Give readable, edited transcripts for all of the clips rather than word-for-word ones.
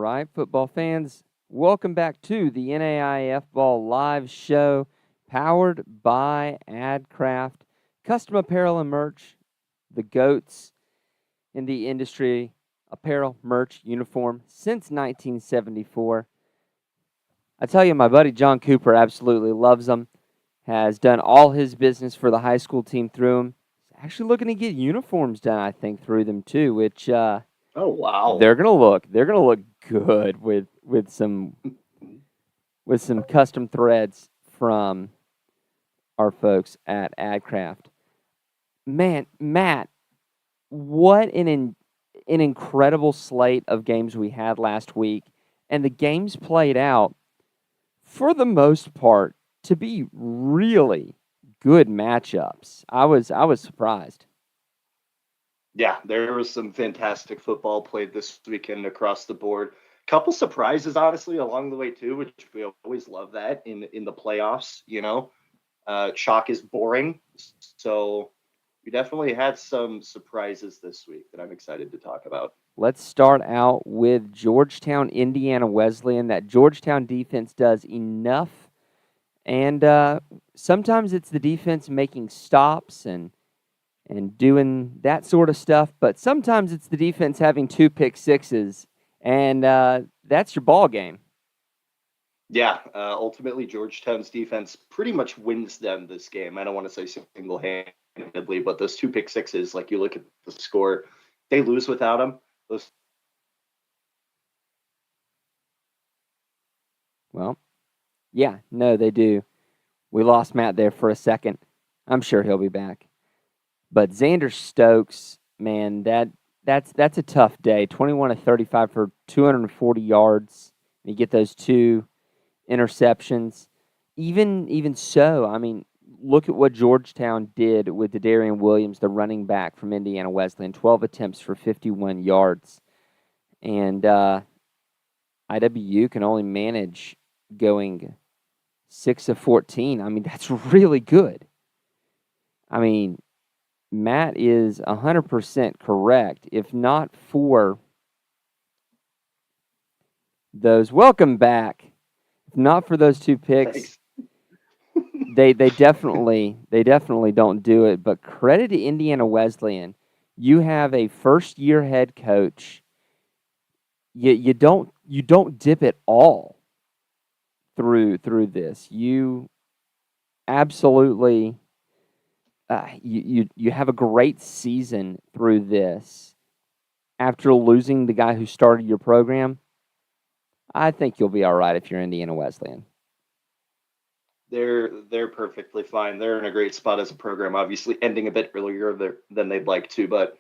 right, football fans, welcome back to the NAIAFBALL live show powered by AdCraft, custom apparel and merch, the GOATs in the industry, apparel, merch, uniform since 1974. I tell you, my buddy John Cooper absolutely loves them, has done all his business for the high school team through them. He's actually looking to get uniforms done, I think, through them too, which Oh wow. they're gonna look good with some custom threads from our folks at AdCraft. Man, Matt, what an incredible slate of games we had last week, and the games played out for the most part to be really good matchups. I was surprised. Yeah, there was some fantastic football played this weekend across the board. Couple surprises, honestly, along the way too, which we always love that in the playoffs. Chalk is boring, so we definitely had some surprises this week that I'm excited to talk about. Let's start out with Georgetown, Indiana Wesleyan. That Georgetown defense does enough, and sometimes it's the defense making stops and doing that sort of stuff, but sometimes it's the defense having two pick sixes, and that's your ball game. Yeah, ultimately Georgetown's defense pretty much wins them this game. I don't want to say single-handedly, but those two pick sixes, like you look at the score, they lose without them. Those Well, yeah, no, they do. We lost Matt there for a second. I'm sure he'll be back. But Xander Stokes, man, that's a tough day. 21 to 35 for 240 yards. You get those two interceptions. Even so, I mean, look at what Georgetown did with Darian Williams, the running back from Indiana Wesleyan. 12 attempts for 51 yards, and IWU can only manage going 6 of 14. I mean, that's really good. I mean, Matt is 100% correct. If not for those, welcome back. If not for those two picks, thanks. they definitely don't do it. But credit to Indiana Wesleyan, you have a first year head coach. You don't dip at all through this. You absolutely you have a great season through this. After losing the guy who started your program, I think you'll be all right if you're Indiana Wesleyan. They're perfectly fine. They're in a great spot as a program, obviously ending a bit earlier than they'd like to, but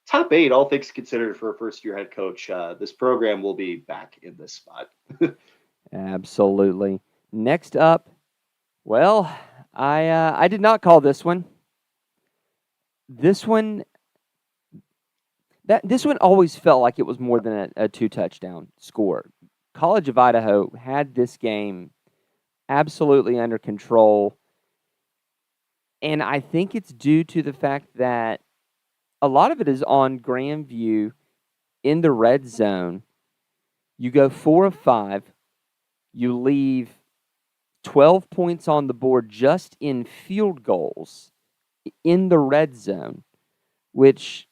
top eight, all things considered, for a first year head coach. This program will be back in this spot. Absolutely. Next up, well, I did not call this one. This one this one always felt like it was more than a two touchdown score. College of Idaho had this game absolutely under control, and I think it's due to the fact that a lot of it is on Grandview in the red zone. You go 4 of 5, you leave 12 points on the board just in field goals in the red zone, which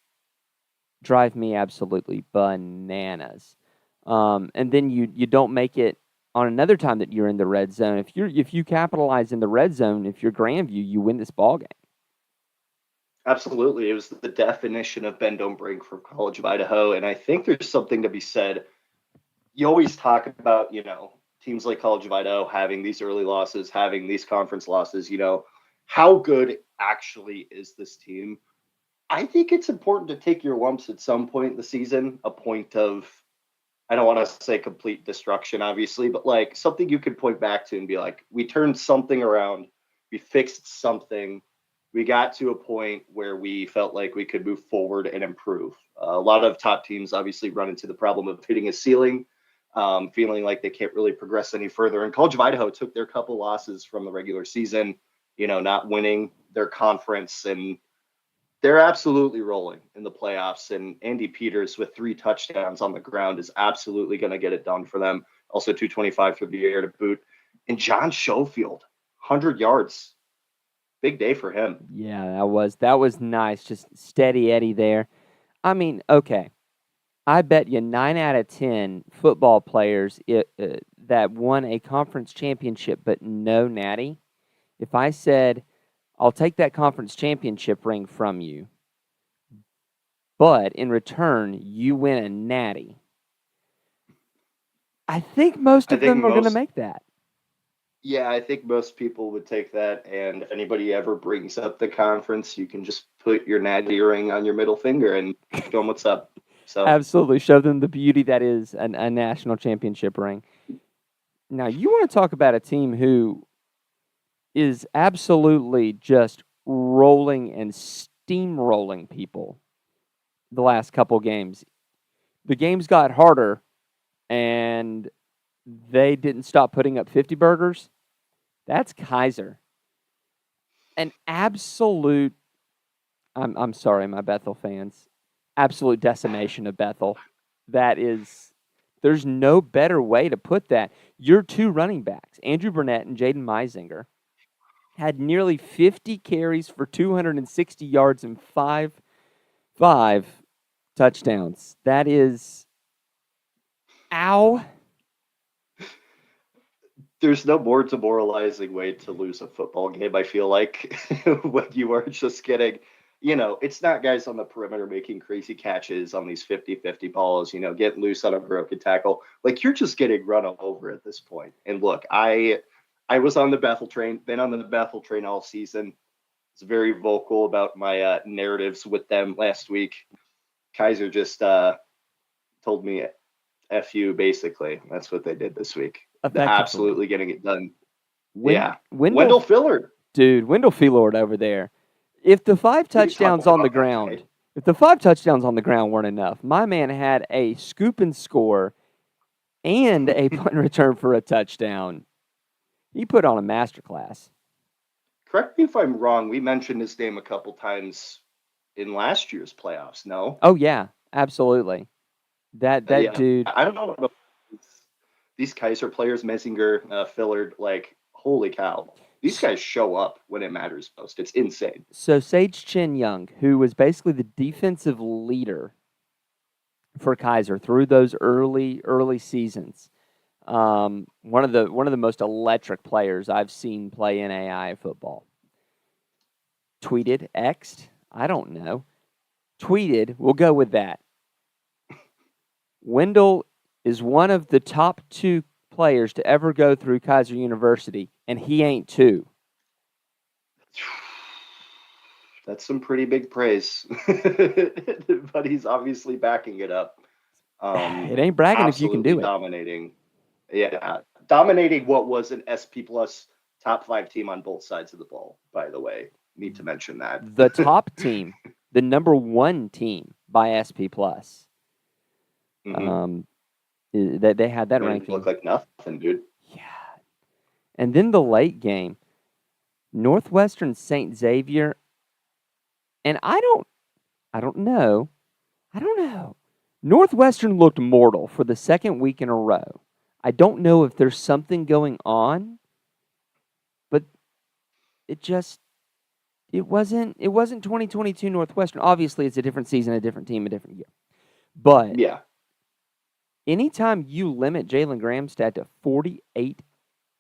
drive me absolutely bananas. And then you don't make it on another time that you're in the red zone. If you capitalize in the red zone, if you're Grandview, you win this ball game. Absolutely. It was the definition of bend don't break for College of Idaho. And I think there's something to be said. You always talk about, teams like College of Idaho having these early losses, having these conference losses, how good actually is this team? I think it's important to take your lumps at some point in the season, a point of, I don't want to say complete destruction, obviously, but like something you could point back to and be like, we turned something around, we fixed something, we got to a point where we felt like we could move forward and improve. A lot of top teams obviously run into the problem of hitting a ceiling, feeling like they can't really progress any further. And College of Idaho took their couple losses from the regular season, not winning their conference and they're absolutely rolling in the playoffs, and Andy Peters with 3 touchdowns on the ground is absolutely going to get it done for them. Also 225 for the air to boot. And John Schofield, 100 yards. Big day for him. Yeah, that was nice. Just steady Eddie there. I mean, okay. I bet you 9 out of 10 football players that won a conference championship but no natty, if I said, I'll take that conference championship ring from you, but in return, you win a natty, I think most I of think them are going to most make that. Yeah, I think most people would take that. And if anybody ever brings up the conference, you can just put your natty ring on your middle finger and show them what's up. So Absolutely. Show them the beauty that is a national championship ring. Now, you want to talk about a team who is absolutely just rolling and steamrolling people the last couple games. The games got harder, and they didn't stop putting up 50 burgers. That's Kaiser. An absolute, I'm sorry, my Bethel fans, absolute decimation of Bethel. That is, there's no better way to put that. Your 2 running backs, Andrew Burnett and Jaden Meisinger, had nearly 50 carries for 260 yards and five touchdowns. That is, ow. there's no more demoralizing way to lose a football game, I feel like, when you are just getting, it's not guys on the perimeter making crazy catches on these 50-50 balls, getting loose on a broken tackle. Like, you're just getting run all over at this point. And look, I was on the Bethel train, been on the Bethel train all season. Was very vocal about my narratives with them last week. Kaiser just told me F you, basically. That's what they did this week. Effectively. Absolutely getting it done. Win, Yeah. Wendell, Wendell Fillard. dude, Wendell Philord over there. If the 5 We talked touchdowns on the about that ground, guy. if the 5 touchdowns on the ground weren't enough, my man had a scoop and score and a punt return for a touchdown. He put on a masterclass. Correct me if I'm wrong. We mentioned his name a couple times in last year's playoffs. No? Oh yeah, absolutely. That Yeah. dude. I don't know about these Kaiser players, Messinger, Fillard. Like, holy cow. These guys show up when it matters most. It's insane. So Sage Chin Young, who was basically the defensive leader for Kaiser through those early seasons, one of the most electric players I've seen play NAIA football. Tweeted, X'd, I don't know. Tweeted, we'll go with that. Wendell is one of the top 2 players to ever go through Kaiser University, and he ain't 2. That's some pretty big praise. But he's obviously backing it up. It ain't bragging if you can Absolutely do it. dominating. Yeah. Dominating what was an SP plus top 5 team on both sides of the ball, by the way. Need to mention that. The top team, the number 1 team by SP Plus. Mm-hmm. That they had that Made ranking. it look like nothing, dude. Yeah. And then the late game, Northwestern St. Xavier, and I don't know. Northwestern looked mortal for the second week in a row. I don't know if there's something going on, but it wasn't 2022 Northwestern. Obviously, it's a different season, a different team, a different year. But Yeah. anytime you limit Jalen Gramstad to 48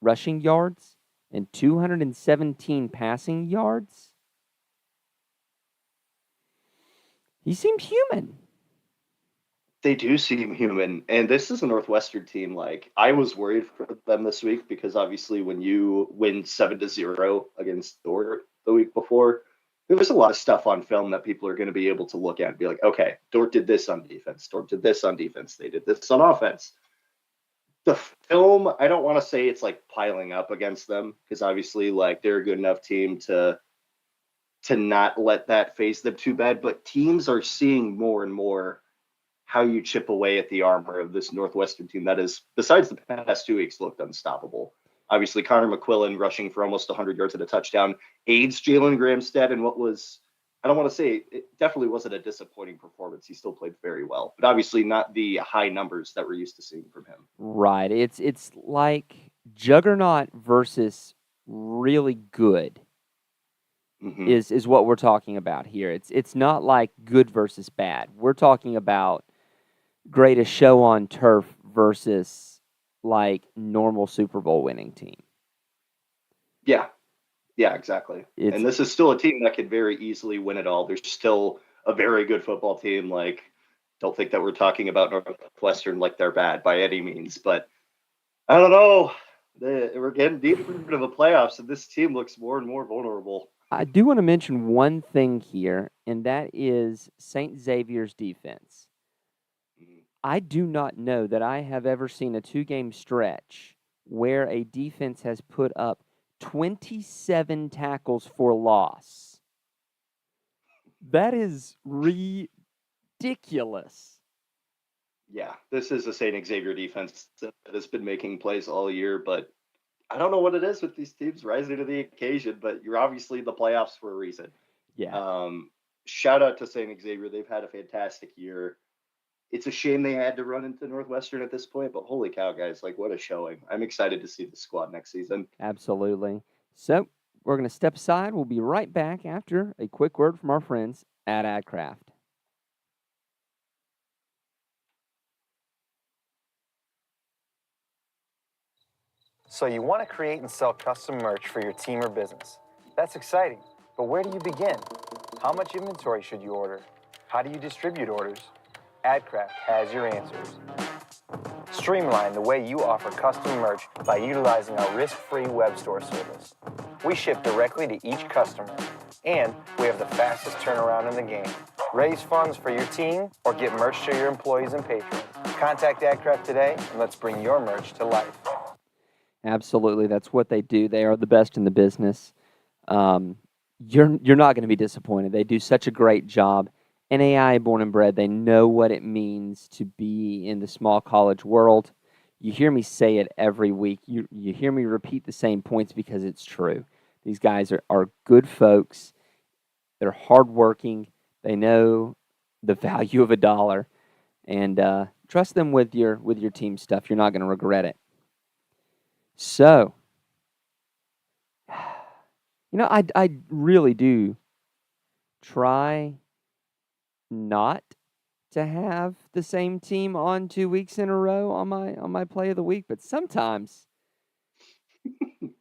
rushing yards and 217 passing yards, he seemed human. They do seem human. And this is a Northwestern team. Like, I was worried for them this week because obviously when you win 7-0 against Dort the week before, there's a lot of stuff on film that people are going to be able to look at and be like, okay, Dort did this on defense. Dort did this on defense. They did this on offense. The film, I don't want to say it's like piling up against them because obviously like they're a good enough team to not let that phase them too bad. But teams are seeing more and more how you chip away at the armor of this Northwestern team that is, besides the past 2 weeks, looked unstoppable. Obviously, Connor McQuillan rushing for almost 100 yards and a touchdown aids Jalen Gramstad in what was I don't want to say it definitely wasn't a disappointing performance. He still played very well, but obviously not the high numbers that we're used to seeing from him. Right. It's like juggernaut versus really good Mm-hmm. is what we're talking about here. It's not like good versus bad. We're talking about greatest show on turf versus like normal Super Bowl winning team. Yeah, yeah, exactly. It's And this is still a team that could very easily win it all. There's still a very good football team. Like, don't think that we're talking about Northwestern like they're bad by any means, but I don't know. We're getting deeper into the playoffs, and this team looks more and more vulnerable. I do want to mention one thing here, and that is St. Xavier's defense. Mhm. I do not know that I have ever seen a 2-game stretch where a defense has put up 27 tackles for loss. That is ridiculous. Yeah, this is a St. Xavier defense that has been making plays all year, but I don't know what it is with these teams rising to the occasion, but you're obviously in the playoffs for a reason. Yeah, Um, Shout out to St. Xavier. They've had a fantastic year. It's a shame they had to run into Northwestern at this point, but holy cow, guys, like what a showing. I'm excited to see the squad next season. absolutely. So we're going to step aside. We'll be right back after a quick word from our friends at AdCraft. So you want to create and sell custom merch for your team or business. That's exciting, but where do you begin? How much inventory should you order? How do you distribute orders? AdCraft has your answers. Streamline the way you offer custom merch by utilizing our risk-free web store service. We ship directly to each customer, and we have the fastest turnaround in the game. Raise funds for your team or get merch to your employees and patrons. Contact AdCraft today, and let's bring your merch to life. Absolutely, that's what they do. They are the best in the business. You're not going to be disappointed. They do such a great job. NAI born and bred, they know what it means to be in the small college world. You hear me say it every week. You hear me repeat the same points because it's true. These guys are good folks. They're hardworking. They know the value of a dollar, and trust them with your team stuff. You're not going to regret it. So, I really do try not to have the same team on 2 weeks in a row on my play of the week, but sometimes you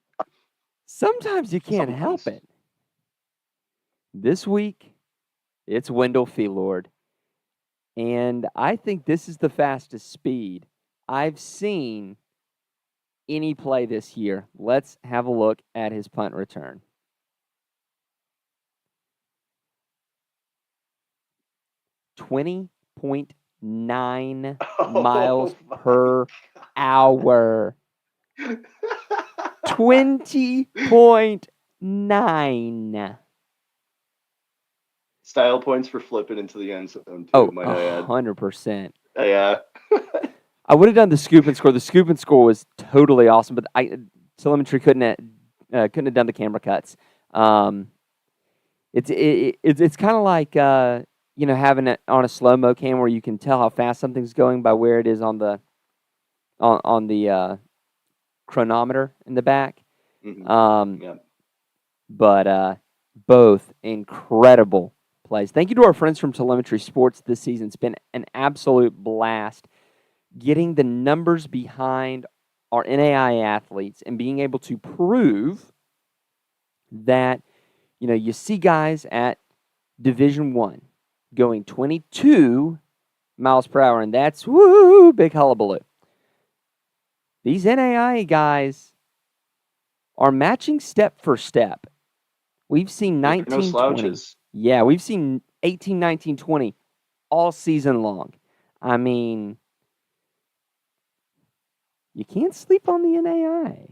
can't help Sometimes. it. This week, it's Wendell Lord, and I think this is the fastest speed I've seen any play this year. Let's have a look at his punt return. 20.9 miles Oh per hour. my. 20.9. Style points for flipping into the end zone, too, Oh, might I add. 100%. Yeah. I would have done the scoop and score. The scoop and score was totally awesome, but telemetry couldn't have done the camera cuts. It's kind of like having it on a slow mo cam where you can tell how fast something's going by where it is on the chronometer in the back. Mm-hmm. Yeah. But both incredible plays. Thank you to our friends from Telemetry Sports this season. It's been an absolute blast getting the numbers behind our NAI athletes and being able to prove that, you see guys at Division I going 22 miles per hour, and that's, woo, big hullabaloo. These NAI guys are matching step for step. We've seen They're 19, no 20. slouches. Yeah, we've seen 18, 19, 20 all season long. I mean, you can't sleep on the NAI.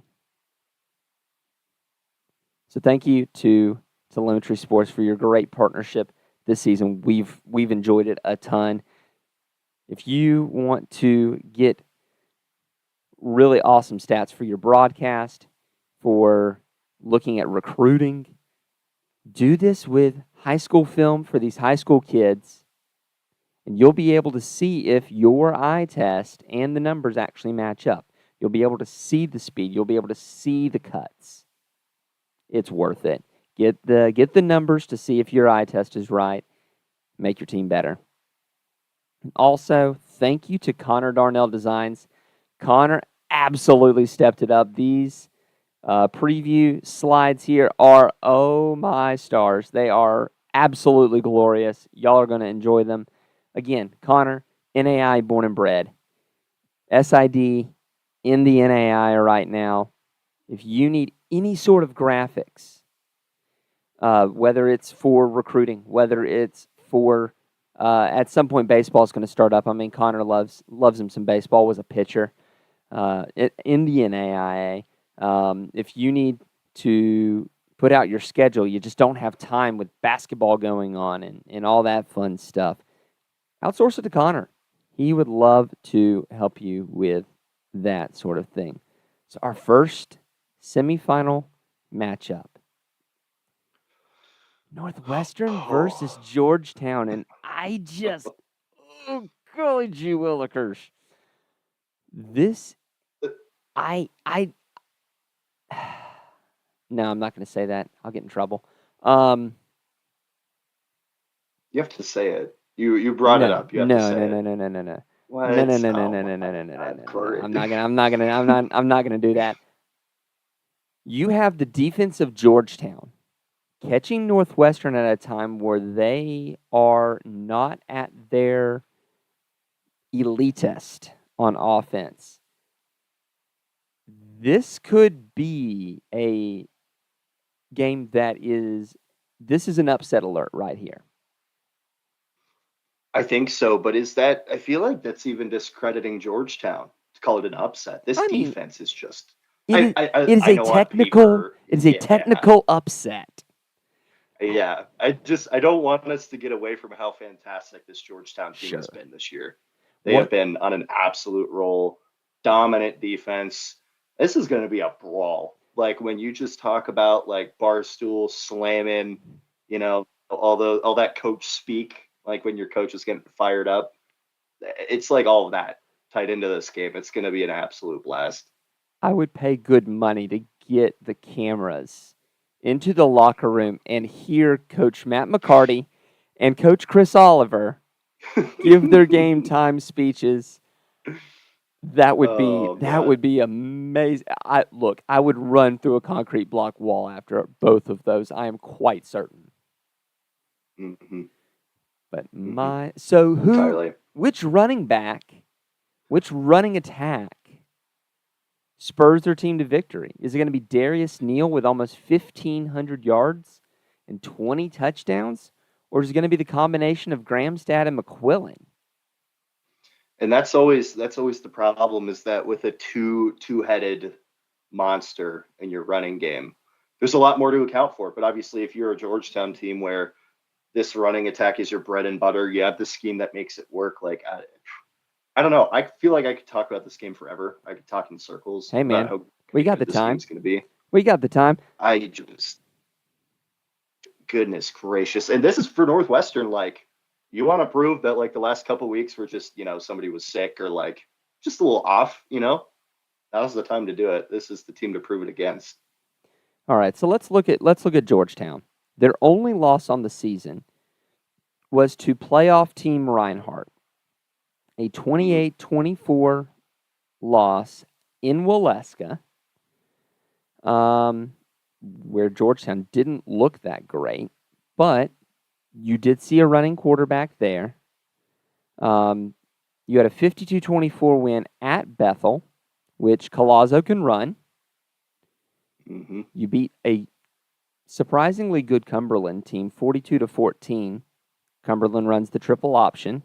So thank you to Telemetry Sports for your great partnership this season. We've enjoyed it a ton. If you want to get really awesome stats for your broadcast, for looking at recruiting, do this with high school film for these high school kids, and you'll be able to see if your eye test and the numbers actually match up. You'll be able to see the speed. You'll be able to see the cuts. It's worth it. Get the numbers to see if your eye test is right. Make your team better. Also, thank you to Connor Darnell Designs. Connor absolutely stepped it up. These preview slides here are, oh my stars. They are absolutely glorious. Y'all are going to enjoy them. Again, Connor, NAI born and bred. SID in the NAI right now. If you need any sort of graphics, whether it's for recruiting, whether it's for at some point baseball is going to start up. I mean, Connor loves him some baseball. Was a pitcher in the NAIA. If you need to put out your schedule, you just don't have time with basketball going on and all that fun stuff, outsource it to Connor. He would love to help you with that sort of thing. So our first semifinal matchup. Northwestern versus Georgetown, and I just, oh, golly gee willikers. This, I, no, I'm not going to say that. I'll get in trouble. You have to say it. You brought it up. You have to say it. No. What? No. Cory. I'm not gonna do that. You have the defense of Georgetown catching Northwestern at a time where they are not at their elitist on offense. This could be a game this is an upset alert right here. I think so, but I feel like that's even discrediting Georgetown to call it an upset. This defense is just. It is a technical upset. Yeah, I don't want us to get away from how fantastic this Georgetown team has been this year. They have been on an absolute roll, dominant defense. This is going to be a brawl. Like when you just talk about like Barstool slamming, all that coach speak, like when your coach is getting fired up. It's like all of that tied into this game. It's going to be an absolute blast. I would pay good money to get the cameras into the locker room and hear Coach Matt McCarty and Coach Chris Oliver give their game time speeches. That would be amazing. I would run through a concrete block wall after both of those. I am quite certain. Mm-hmm. But which running attack spurs their team to victory? Is it going to be Darius Neal with almost 1,500 yards and 20 touchdowns? Or is it going to be the combination of Gramstad and McQuillan? And that's always the problem, is that with a two-headed monster in your running game, there's a lot more to account for. But obviously, if you're a Georgetown team where this running attack is your bread and butter, you have the scheme that makes it work. Like, I don't know. I feel like I could talk about this game forever. I could talk in circles. Hey, man, we got the time. This game's going to be. We got the time. Goodness gracious. And this is for Northwestern. Like, you want to prove that, like, the last couple of weeks were just, somebody was sick or, like, just a little off, Now's the time to do it. This is the team to prove it against. All right, so let's look at Georgetown. Their only loss on the season was to playoff team Reinhardt, a 28-24 loss in Waleska, where Georgetown didn't look that great, but you did see a running quarterback there. You had a 52-24 win at Bethel, which Collazo can run. Mm-hmm. You beat a surprisingly good Cumberland team, 42-14. Cumberland runs the triple option.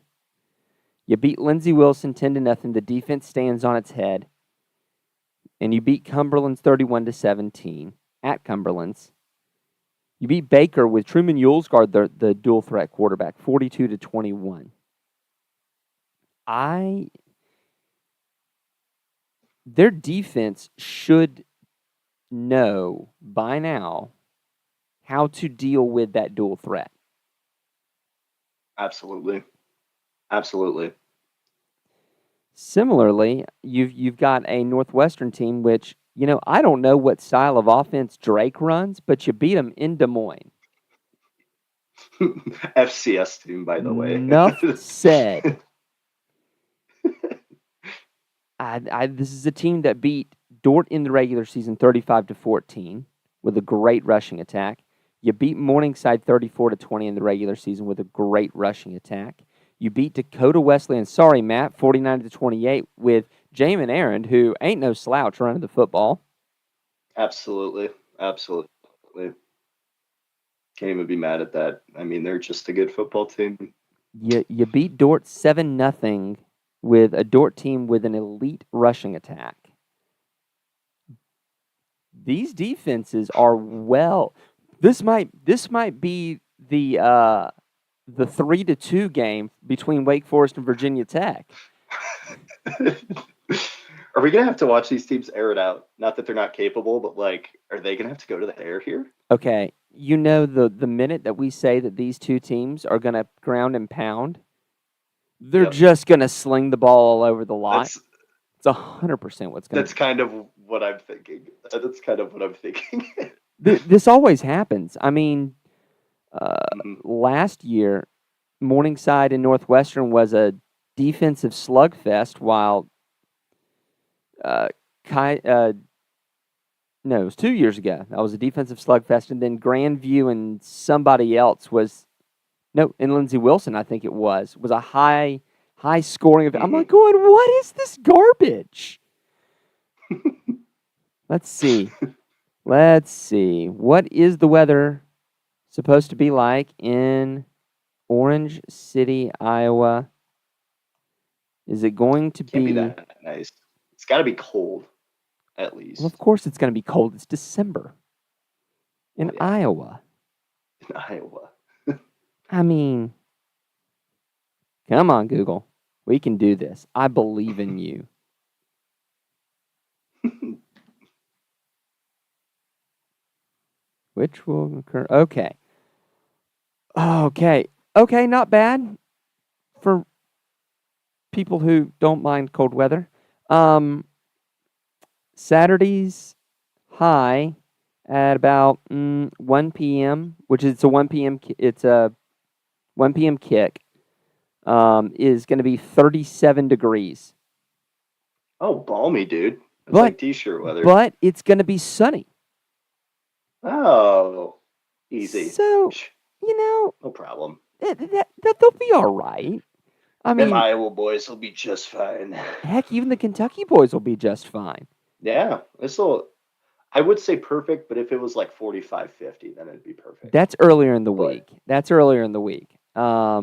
You beat Lindsey Wilson 10-0. The defense stands on its head. And you beat Cumberland's 31-17 at Cumberland's. You beat Baker with Truman Yulesgard, the dual threat quarterback, 42-21. Their defense should know by now how to deal with that dual threat. Absolutely. Absolutely. Similarly, you've got a Northwestern team, which I don't know what style of offense Drake runs, but you beat them in Des Moines. FCS team, by the way. Enough said. This is a team that beat Dort in the regular season 35-14 with a great rushing attack. You beat Morningside 34-20 in the regular season with a great rushing attack. You beat Dakota Wesleyan, sorry, Matt, 49-28 with Jamin Aaron, who ain't no slouch running the football. Absolutely. Absolutely. Can't even be mad at that. I mean, they're just a good football team. You beat Dort 7-0 with a Dort team with an elite rushing attack. These defenses are This might be the 3-2 game between Wake Forest and Virginia Tech. Are we gonna have to watch these teams air it out? Not that they're not capable, but are they gonna have to go to the air here? Okay, the minute that we say that these two teams are gonna ground and pound, they're just gonna sling the ball all over the lot. It's 100% what's gonna. That's kind of what I'm thinking. This always happens. I mean, last year, Morningside and Northwestern was a defensive slugfest, while no, it was 2 years ago. That was a defensive slugfest, and then Grandview and somebody else and Lindsey Wilson, I think it was a high scoring event. I'm like going, what is this garbage? Let's see. What is the weather supposed to be like in Orange City, Iowa? Is it going to Can't be that nice? It's got to be cold, at least. Well, of course it's going to be cold. It's December in Iowa. In Iowa. I mean, come on, Google. We can do this. I believe in you. Which will occur. Okay. Okay, not bad for people who don't mind cold weather. Saturday's high at about 1 p.m., which is a 1 p.m. It's a 1 p.m. kick. Is going to be 37 degrees. Oh, balmy, dude. It's like t-shirt weather. But it's going to be sunny. Oh, easy. So, no problem. They'll be all right. I mean, the Iowa boys will be just fine. Heck, even the Kentucky boys will be just fine. Yeah, I would say perfect, but if it was like 45, 50, then it'd be perfect. That's earlier in the week. Yeah.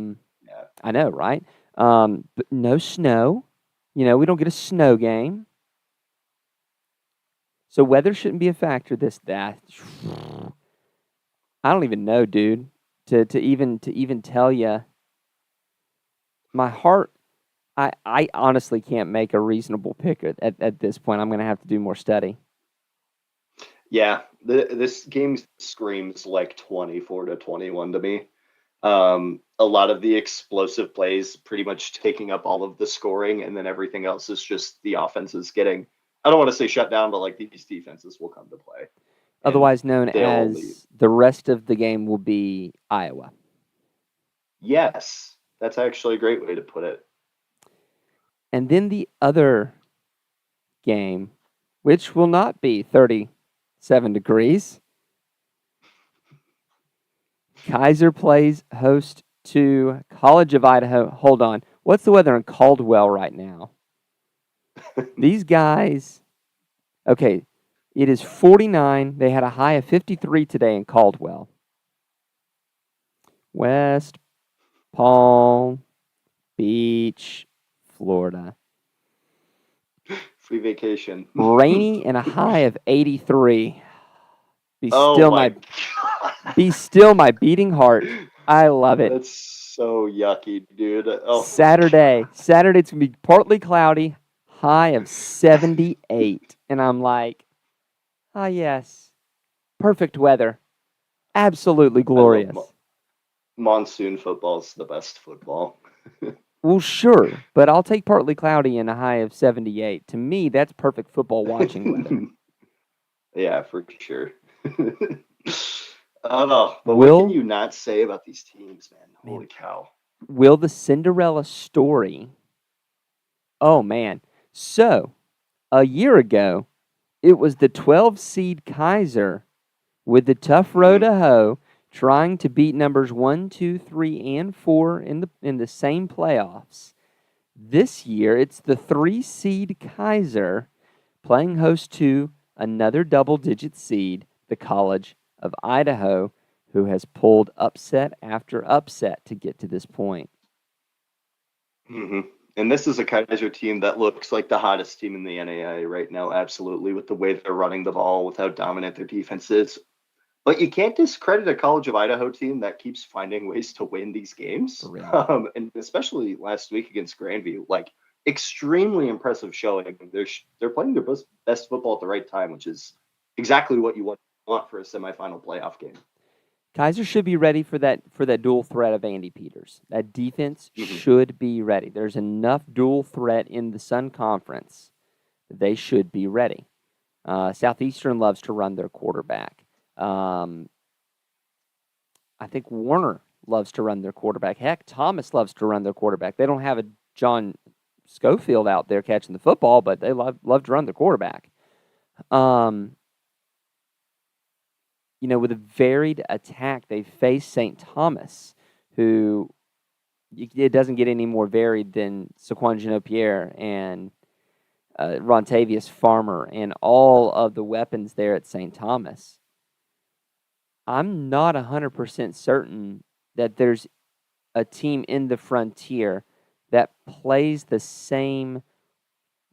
I know, right? But no snow. We don't get a snow game. So weather shouldn't be a factor. I don't even know, dude. To even tell you, my heart. I honestly can't make a reasonable pick at this point. I'm going to have to do more study. Yeah, this game screams like 24-21 to me. A lot of the explosive plays pretty much taking up all of the scoring, and then everything else is just the offense is getting, I don't want to say shut down, but these defenses will come to play. Otherwise known as the rest of the game will be Iowa. Yes, that's actually a great way to put it. And then the other game, which will not be 37 degrees. Kaiser plays host to College of Idaho. Hold on. What's the weather in Caldwell right now? These guys, okay, it is 49. They had a high of 53 today in Caldwell. West Palm Beach, Florida. Free vacation. Rainy and a high of 83. Be still my beating heart. I love it. That's so yucky, dude. Oh. Saturday it's going to be partly cloudy, high of 78. And I'm like, yes, perfect weather. Absolutely glorious. monsoon football is the best football. Well, sure, but I'll take partly cloudy and a high of 78. To me, that's perfect football watching weather. Yeah, for sure. Oh no, but what can Will you not say about these teams, man? Holy cow. will the Cinderella story? Oh man. So, a year ago, it was the 12 seed Kaiser with the tough row Mhm. to hoe trying to beat numbers 1, 2, 3, and 4 in the same playoffs. This year, it's the 3 seed Kaiser playing host to another double digit seed, the College of Idaho, who has pulled upset after upset to get to this point. Mhm. And this is a Kaiser team that looks like the hottest team in the NAIA right now, absolutely, with the way they're running the ball, with how dominant their defense is. But you can't discredit a College of Idaho team that keeps finding ways to win these games. For real. And especially last week against Grandview, like extremely impressive showing. They're playing their best football at the right time, which is exactly what you want for a semifinal playoff game. Kaiser should be ready for that dual threat of Andy Peters. That defense Mhm. should be ready. There's enough dual threat in the Sun Conference. They should be ready. Southeastern loves to run their quarterback. I think Warner loves to run their quarterback. Heck, Thomas loves to run their quarterback. They don't have a John Schofield out there catching the football, but they love to run the quarterback. With a varied attack, they face St. Thomas, who it doesn't get any more varied than Saquon Jean-Pierre and Rontavious Farmer and all of the weapons there at St. Thomas. I'm not 100% certain that there's a team in the Frontier that plays the same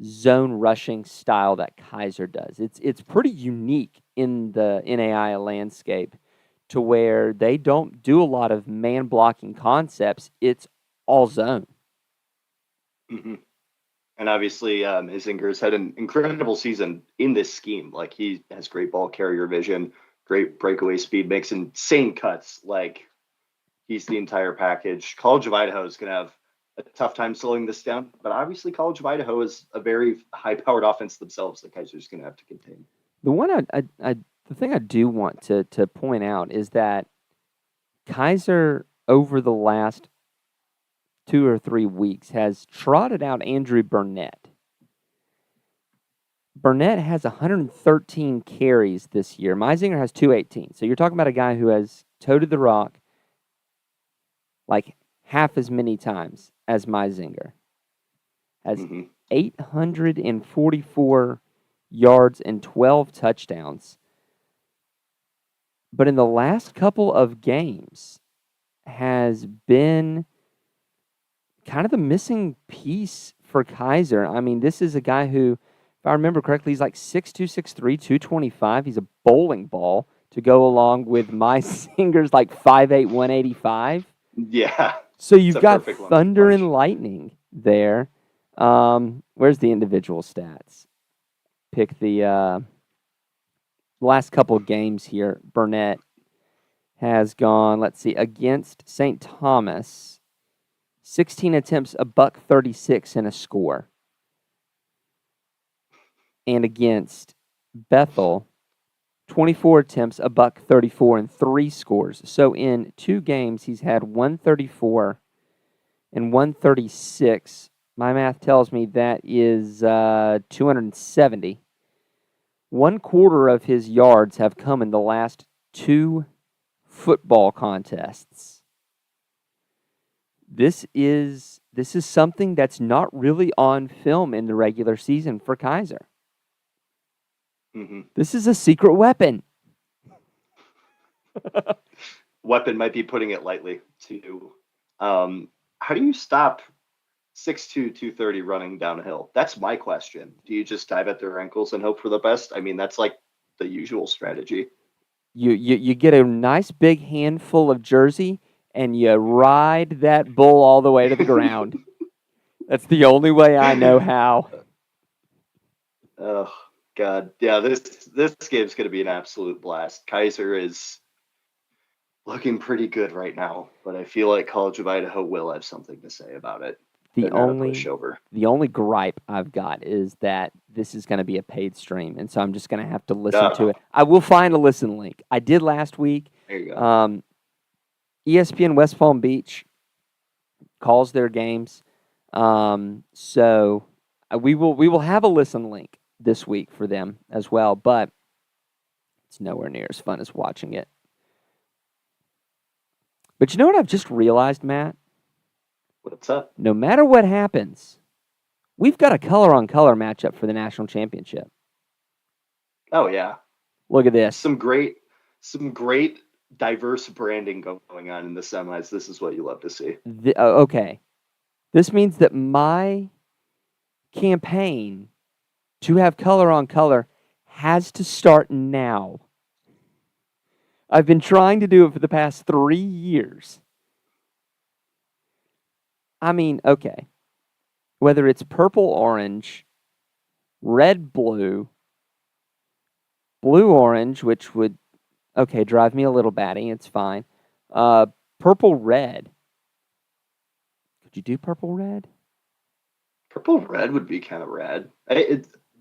zone rushing style that Kaiser does. It's pretty unique in the NAIA landscape to where they don't do a lot of man blocking concepts. It's all zone. Mm-hmm. And obviously, Hisinger's had an incredible season in this scheme. Like he has great ball carrier vision, great breakaway speed, makes insane cuts. Like he's the entire package. College of Idaho is going to have a tough time slowing this down, but obviously, College of Idaho is a very high-powered offense themselves that Kaiser's going to have to contain. The thing I do want to point out is that Kaiser over the last 2 or 3 weeks has trotted out Andrew Burnett. Burnett has 113 carries this year. Meisinger has 218. So you're talking about a guy who has toted the rock like half as many times as Meisinger. Has 844 yards and 12 touchdowns. But in the last couple of games has been kind of the missing piece for Kaiser. I mean, this is a guy who, if I remember correctly, he's like 6'2", 6'3", 225. He's a bowling ball to go along with Meisinger's like 5'8", 185. Yeah. So you've got thunder and lightning there. Where's the individual stats? Pick the last couple of games here. Burnett has gone, let's see, against St. Thomas, 16 attempts, a $136 and a score. And against Bethel, 24 attempts, a $134 and 3 scores. So in 2 games, he's had 134 and 136. My math tells me that is 270. 1/4 of his yards have come in the last 2 football contests. This is something that's not really on film in the regular season for Kaiser. Mm-hmm. This is a secret weapon. Weapon might be putting it lightly, too. How do you stop 6'2", 230 running downhill? That's my question. Do you just dive at their ankles and hope for the best? I mean, that's like the usual strategy. You get a nice big handful of jersey and you ride that bull all the way to the ground. That's the only way I know how. Oh God, yeah. This game's going to be an absolute blast. Kaiser is looking pretty good right now, but I feel like College of Idaho will have something to say about it. The They're not a only pushover. the only gripe I've got is that this is going to be a paid stream, and so I'm just going to have to listen to it. I will find a listen link. I did last week. There you go. ESPN West Palm Beach calls their games, so we will have a listen link this week for them as well, but it's nowhere near as fun as watching it. But you know what I've just realized, Matt? What's up? No matter what happens, we've got a color-on-color matchup for the national championship. Oh yeah. Look at this. Some great diverse branding going on in the semis. This is what you love to see. Okay. This means that my campaign to have color-on-color has to start now. I've been trying to do it for the past 3 years. I mean, okay. Whether it's purple-orange, red-blue, blue-orange, which would, okay, drive me a little batty. It's fine. Purple-red. Could you do purple-red? Purple-red would be kind of rad.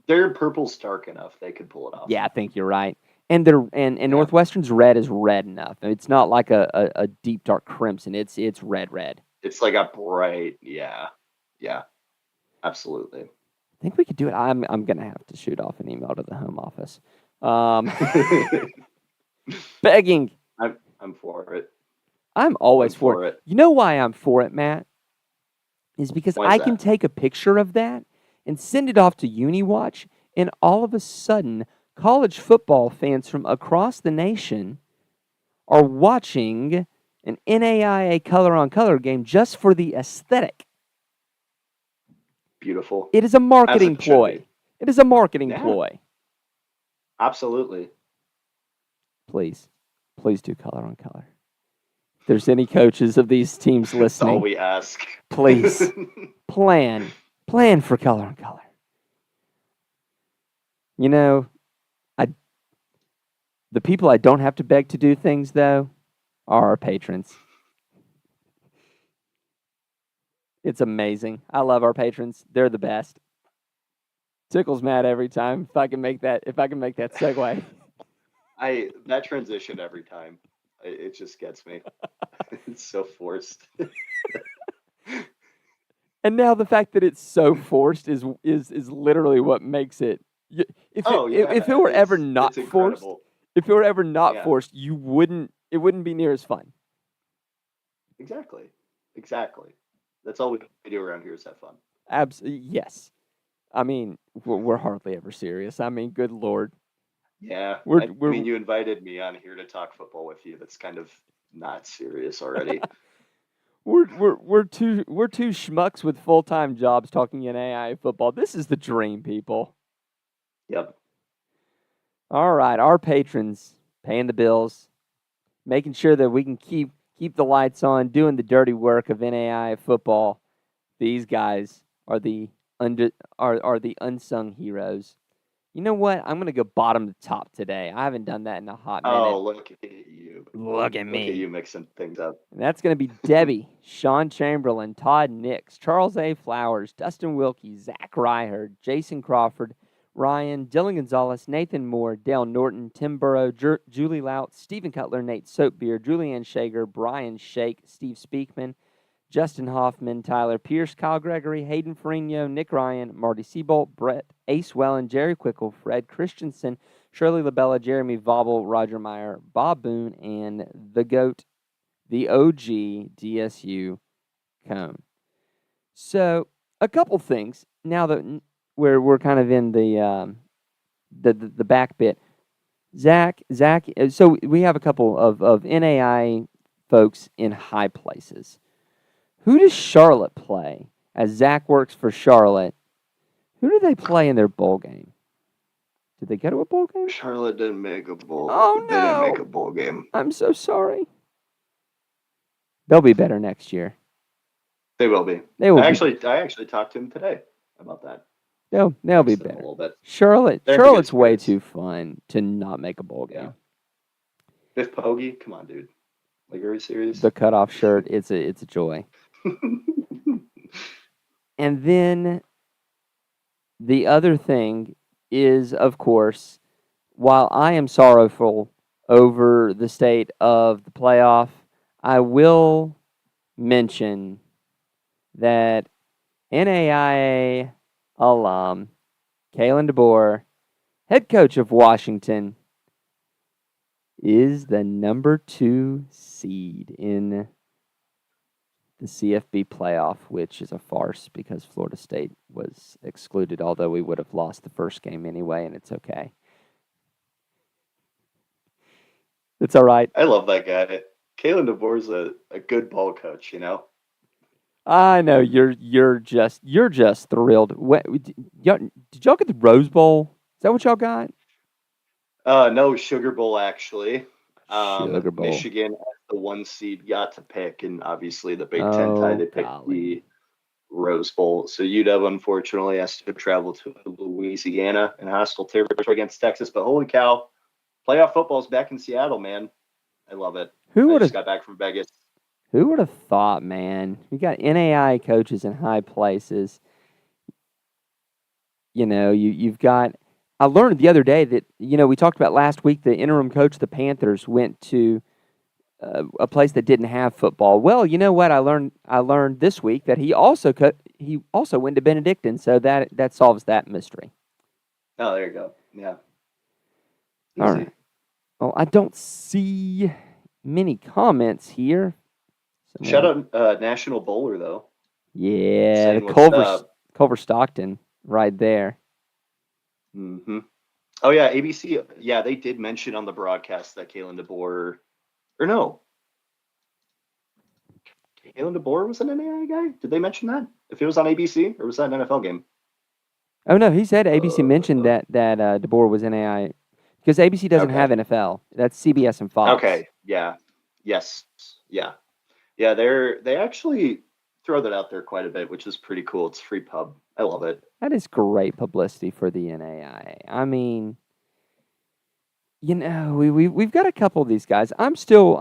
Their purple's dark enough. They could pull it off. Yeah, I think you're right. And Northwestern's red is red enough. It's not like a deep dark crimson. It's red. It's like a bright, yeah, absolutely. I think we could do it. I'm gonna have to shoot off an email to the home office, begging. I'm for it. I'm always for it. You know why I'm for it, Matt? Is because I can take a picture of that and send it off to UniWatch, and all of a sudden, college football fans from across the nation are watching an NAIA color-on-color game just for the aesthetic. Beautiful. It is a marketing ploy. It is a marketing ploy. Absolutely. Please do color-on-color. If there's any coaches of these teams listening, that's all we ask. Please plan for color-on-color. You know, the people I don't have to beg to do things, though, are our patrons. It's amazing. I love our patrons. They're the best. Tickles Matt every time if I can make that segue. That transition every time. It just gets me. It's so forced. And now the fact that it's so forced is literally what makes it. If it were ever not forced, it wouldn't be near as fun. Exactly. That's all we do around here is have fun. Absolutely, yes. I mean, we're hardly ever serious. I mean, good Lord. Yeah, I mean, you invited me on here to talk football with you. That's kind of not serious already. We're two schmucks with full-time jobs talking NAIA football. This is the dream, people. Yep. All right, our patrons paying the bills, making sure that we can keep the lights on, doing the dirty work of NAIA football. These guys are the unsung heroes. You know what? I'm going to go bottom to top today. I haven't done that in a hot minute. Oh, look at you. Look at me. Look at you mixing things up. And that's going to be Debbie, Sean Chamberlain, Todd Nix, Charles A. Flowers, Dustin Wilkie, Zach Ryherd, Jason Crawford, Ryan, Dylan Gonzalez, Nathan Moore, Dale Norton, Tim Burrow, Julie Lout, Stephen Cutler, Nate Soapbeer, Julianne Shager, Brian Shake, Steve Speakman, Justin Hoffman, Tyler Pierce, Kyle Gregory, Hayden Ferrigno, Nick Ryan, Marty Seabolt, Brett Ace Wellen, Jerry Quickle, Fred Christensen, Shirley LaBella, Jeremy Vobble, Roger Meyer, Bob Boone, and the GOAT, the OG DSU Cone. So, a couple things now that we're kind of in the back bit. Zach. So we have a couple of NAI folks in high places. Who does Charlotte play? As Zach works for Charlotte, who do they play in their bowl game? Did they go to a bowl game? Charlotte didn't make a bowl. Oh, no. They didn't make a bowl game. I'm so sorry. They'll be better next year. They will be. I actually talked to him today about that. They'll be better. A little bit. Charlotte's way too fun to not make a bowl game. Yeah. Biff Poggi, come on, dude. Like, are you serious? The cutoff shirt, it's a joy. And then the other thing is, of course, while I am sorrowful over the state of the playoff, I will mention that NAIA alum Kalen DeBoer, head coach of Washington, is the number 2 seed in the CFB playoff, which is a farce because Florida State was excluded, although we would have lost the first game anyway, and it's okay. It's all right. I love that guy. Kalen DeBoer's a good ball coach, you know? I know you're just thrilled. Did y'all get the Rose Bowl? Is that what y'all got? No, Sugar Bowl, actually. Sugar Bowl. Michigan, as the 1 seed, got to pick, and obviously the Big Ten tie, Oh, they picked golly. the Rose Bowl. So UW, unfortunately, has to travel to Louisiana in hostile territory against Texas. But holy cow, playoff football's back in Seattle, man. I love it. Who I would just have got back from Vegas. Who would have thought, man? We got NAI coaches in high places. You know, you've got. I learned the other day that we talked about last week. The interim coach of the Panthers went to a place that didn't have football. Well, you know what? I learned this week that he also went to Benedictine. So that solves that mystery. Oh, there you go. Yeah. Easy. All right. Well, I don't see many comments here. Shout out National Bowler, though. Yeah, the Saying Culver Stockton right there. Mm-hmm. Oh, yeah, ABC. Yeah, they did mention on the broadcast that Kalen DeBoer, or no, Kalen DeBoer was an NAI guy? Did they mention that? If it was on ABC, or was that an NFL game? Oh no, he said ABC mentioned that DeBoer was NAI because ABC doesn't have NFL. That's CBS and Fox. Okay. Yeah. Yes. Yeah. Yeah. They actually throw that out there quite a bit, which is pretty cool. It's free pub. I love it. That is great publicity for the NAIA. I mean, we've got a couple of these guys. I'm still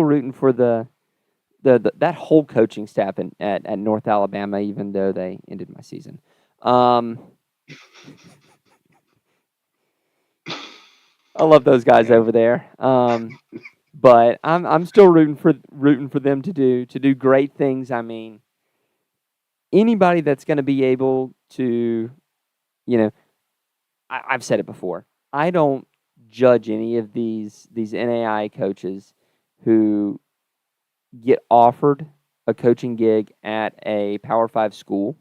rooting for the that whole coaching staff at North Alabama, even though they ended my season. I love those guys over there. But I'm still rooting for them to do great things. I mean, anybody that's going to be able to, I've said it before. I don't judge any of these NAI coaches who get offered a coaching gig at a Power 5 school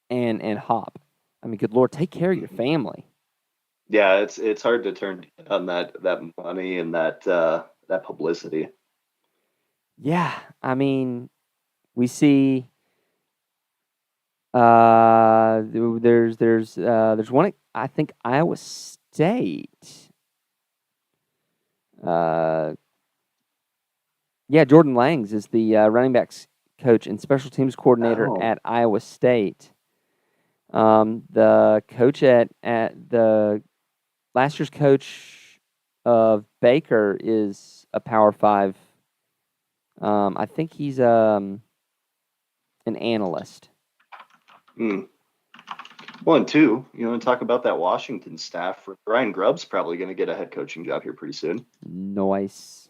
and hop. I mean, good Lord, take care of your family. Yeah, it's hard to turn down that money and that publicity. Yeah, I mean, we see there's one at, I think, Iowa State. Yeah, Jordan Langs is the running backs coach and special teams coordinator at Iowa State. The coach at the last year's coach of Baker is a Power 5. I think he's an analyst. 1 and 2. You want to talk about that Washington staff? Ryan Grubb's probably going to get a head coaching job here pretty soon. Nice.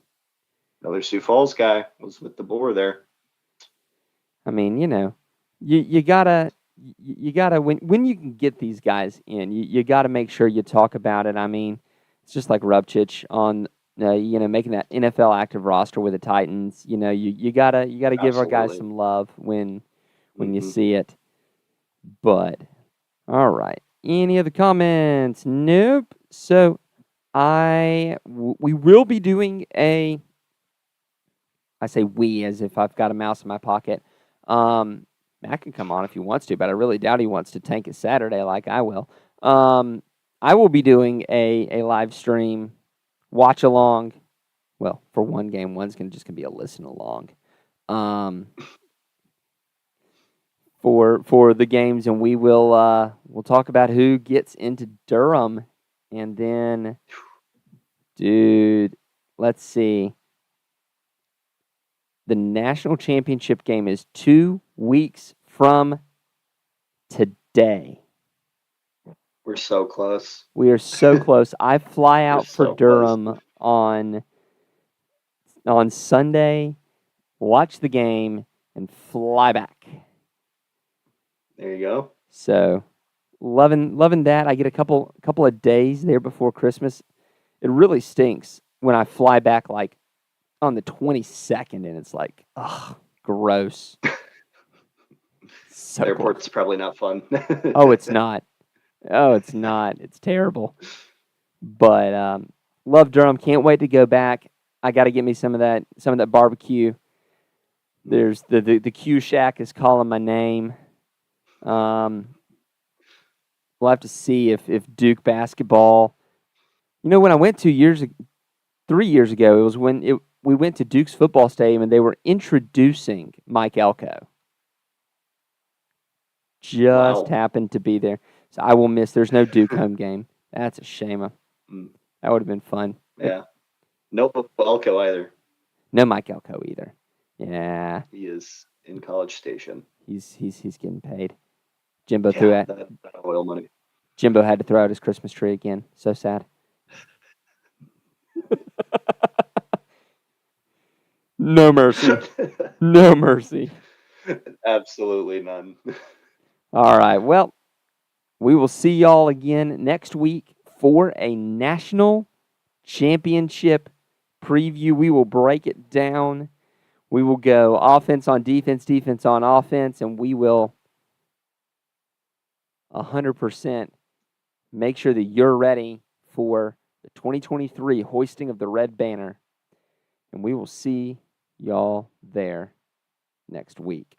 Another Sioux Falls guy was with the Boer there. I mean, you gotta when you can get these guys in, you gotta make sure you talk about it. I mean, it's just like Rupchich on making that NFL active roster with the Titans. You gotta give our guys some love when you see it. But all right, any other comments? Nope. So we will be doing a. I say we as if I've got a mouse in my pocket. Matt can come on if he wants to, but I really doubt he wants to tank his Saturday like I will. I will be doing a live stream watch along. Well, for one game, one's just gonna be a listen along. For the games, and we'll talk about who gets into Durham, and then, dude, let's see. The national championship game is 2 weeks from today. We're so close. We are so close. I fly out for so Durham on Sunday, watch the game, and fly back. There you go. So, loving that. I get a couple of days there before Christmas. It really stinks when I fly back like on the 22nd, and it's like, ugh, gross. So Airport's probably not fun. Oh, it's not. Oh, it's not. It's terrible. But love Durham. Can't wait to go back. I got to get me some of that barbecue. There's the Q Shack is calling my name. We'll have to see if Duke basketball. You know, when I went 3 years ago, it was when we went to Duke's football stadium and they were introducing Mike Elko. Just happened to be there. So I will miss. There's no Duke home game. That's a shame. That would have been fun. Yeah. No Elko either. No Mike Elko either. Yeah. He is in College Station. He's getting paid. Jimbo threw out that oil money. Jimbo had to throw out his Christmas tree again. So sad. No mercy. No mercy. Absolutely none. All right. Well, we will see y'all again next week for a national championship preview. We will break it down. We will go offense on defense, defense on offense, and we will 100% make sure that you're ready for the 2023 hoisting of the red banner. And we will see y'all there next week.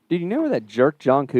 Did you know where that jerk John Cooper